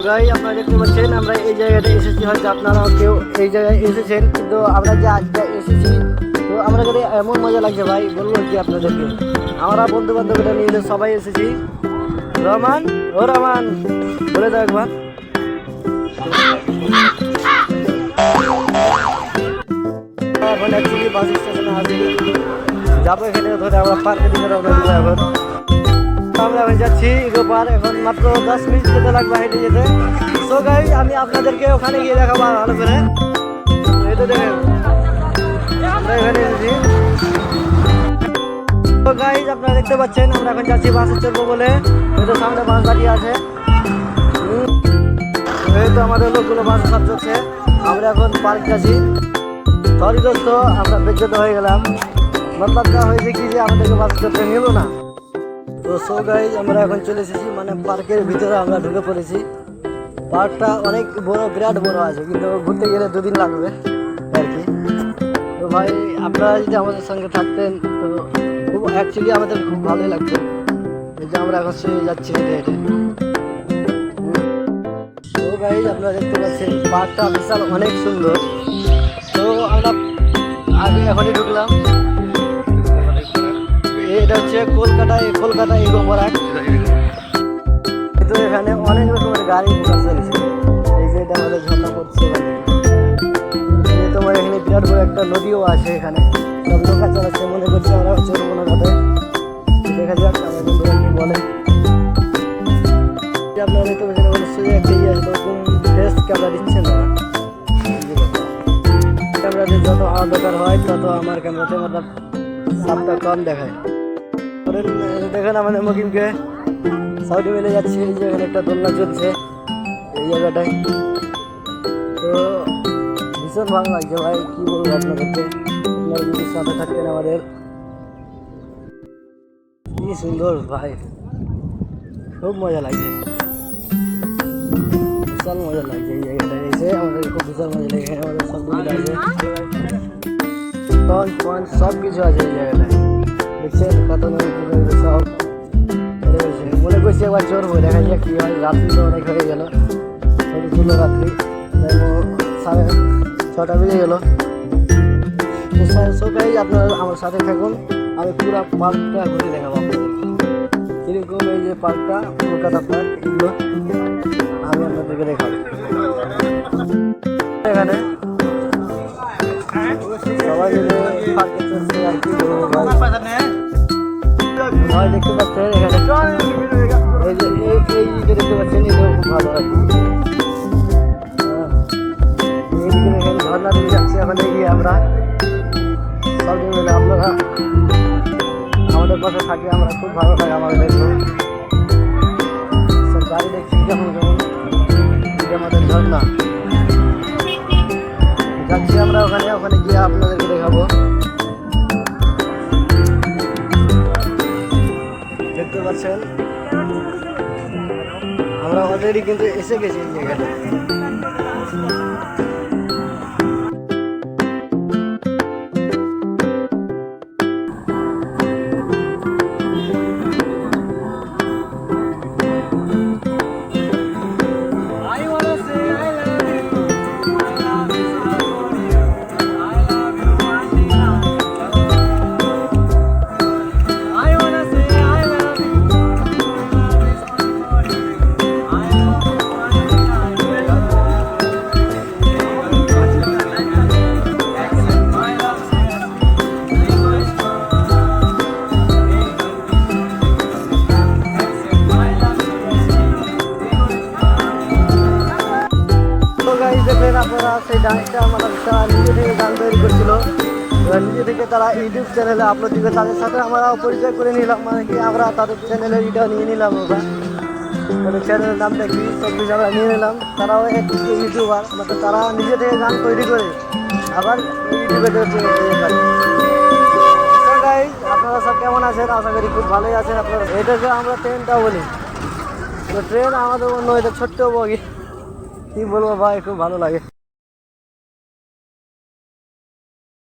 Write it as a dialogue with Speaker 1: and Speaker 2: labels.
Speaker 1: গাই আপনারা দেখতে পাচ্ছেন আমরা এই জায়গাটা এসেছি, হয়তো আপনারাও কেউ এই জায়গায় এসেছেন, কিন্তু আমরা যে আজকে এসেছি তো আমরা যদি এমন মজা লাগছে ভাই বলবো কি আপনাদেরকে। আমরা বন্ধু বান্ধবীরা নিয়ে সবাই এসেছি। রহমান, ও রহমান বলে দাও একবার। এখন অ্যাকচুয়ালি বাস স্টেশনে আছি, যাবো এখানে ধরে আমরা পার্কের দিকে রওনা দিব। এখন আমরা এখন যাচ্ছি ইকো পার্ক, এখন মাত্র 10 মিনিট যেতে লাগবে হেঁটে যেতে। সো গাইজ আমি আপনাদেরকে ওখানে গিয়ে দেখাবো ভালো করে। এই তো দেখেন আমরা এখানে এসেছি। তো গাইজ আপনারা দেখতে পাচ্ছেন আমরা এখন যাচ্ছি বাসে চড়বো বলে। এই তো সামনে বাস দাঁড়িয়ে আছে, এই তো আমাদের লোকগুলো বাস সব চলছে। আমরা এখন পার্ক যাচ্ছি। সরি দোস্ত, আমরা বেজ্জত হয়ে গেলাম। মতলবটা হয়েছে কি যে আমাদেরকে বাস চড়তে নিল না। তো সো গাইজ আমরা এখন চলে এসেছি, মানে পার্কের ভিতরে আমরা ঢুকে পড়েছি। পার্কটা অনেক বড়, বিরাট বড় আছে, কিন্তু ঘুরতে গেলে 2 দিন লাগবে আর কি। তো ভাই আপনারা যদি আমাদের সঙ্গে থাকতেন তো খুব অ্যাকচুয়ালি আমাদের খুব ভালোই লাগতো। এই যে আমরা এখন শুয়ে যাচ্ছি হেঁটে হেঁটে। তো গাইজ আপনারা দেখতে পাচ্ছেন পার্কটা বিশাল অনেক সুন্দর। তো আমরা আগে এখনই ঢুকলাম। এটা হচ্ছে কলকাতা ইকো পার্ক। কিন্তু এখানে অনেক রকমের গাড়ি ঘোড়া চলছে। এই যে এটা আমাদের ঝর্ণা করছে, তোমার এখানে বিরাট বড় একটা নদীও আছে। এখানে সব নৌকা চালাচ্ছে, মনে করছে আমরা চলবো না কথা। দেখা যাক আমার বন্ধুরা কি বলে। আপনারা দেখতে পাচ্ছেন অবশ্যই একটা ইয়ে আছে, ওরকম ফ্রেশ ক্যামেরা দিচ্ছে না। ক্যামেরাতে যত অন্ধকার হয় তত আমার ক্যামেরাতে মতলব সাপটা কম দেখায়। দেখেন আমাদের মকিমকে সাউডি মিলে যাচ্ছে। এই যে এখানে একটা দোলনা চলছে এই জায়গাটায়। তো ভীষণ ভালো লাগছে ভাই, কি বলবো আপনাদেরকে। আপনারা যদি সাথে থাকতেন আমাদের, কি সুন্দর ভাই, খুব মজা লাগছে, বিশাল মজা লাগছে এই জায়গাটায় এসে। আমাদের খুব বিশাল মজা লাগে। এখানে আমাদের সব কিছু আছে, লঞ্চ সব কিছু আছে এই জায়গাটায়। দেখছেন কত সব মনে করছি একবার চড়বো, দেখা যাক কি হয়। রাত্রি তো অনেক হয়ে গেল, ছিল রাত্রি 6:30 বেজে গেল। সকালে আপনারা আমার সাথে থাকুন, আমি পুরো পার্কটা ঘুরে দেখাবো আপনাদের কীরকম। এই যে পার্কটা কলকাতা পার্ক, এগুলো আমি আপনাদেরকে দেখাবো। এখানে সবাই মিলে পার্কে চলছে আর কি করবো ভাই। দেখতে পাচ্ছেন এখানে এই যে দেখতে পাচ্ছেন, এটাও খুব ভালো আর কি। এইদিকে দেখেন ঝর্ণা দিয়ে যাচ্ছি এখন এগিয়ে আমরা সব মিলে। আপনারা আমাদের পাশে থাকি, আমরা খুব ভালো লাগে আমাদের দেখবো। সব গাড়ি দেখছি কেমন কেমন, এটা আমাদের ঝর্ণা যাচ্ছি আমরা ওখানে গিয়ে আপনাদেরকে দেখাবো। দেখতে পাচ্ছেন আমরা অলরেডি কিন্তু এসে গেছি এই জায়গাটা। দেখলেন আপনারা সেই ডান্সটা মানে তারা নিজে থেকে গান তৈরি করছিল, নিজে থেকে তারা ইউটিউব চ্যানেলে আপলোড দিবে। তাদের সাথে আমরাও পরিচয় করে নিলাম, মানে কি আমরা তাদের চ্যানেলে এটা নিয়ে নিলাম। ওরা মানে চ্যানেলের নামটা কি সব কিছু আমরা নিয়ে নিলাম। তারাও এক ইউটিউবার, মানে তারা নিজে থেকে গান তৈরি করে আবার ইউটিউবে পারে। আপনারা সব কেমন আছেন? আশা করি খুব ভালোই আছেন আপনারা। এটাকে আমরা ট্রেনটা বলি, তো ট্রেন আমাদের অন্য এটা ছোট্ট বগি, কি বলবো ভাই, খুব ভালো লাগে।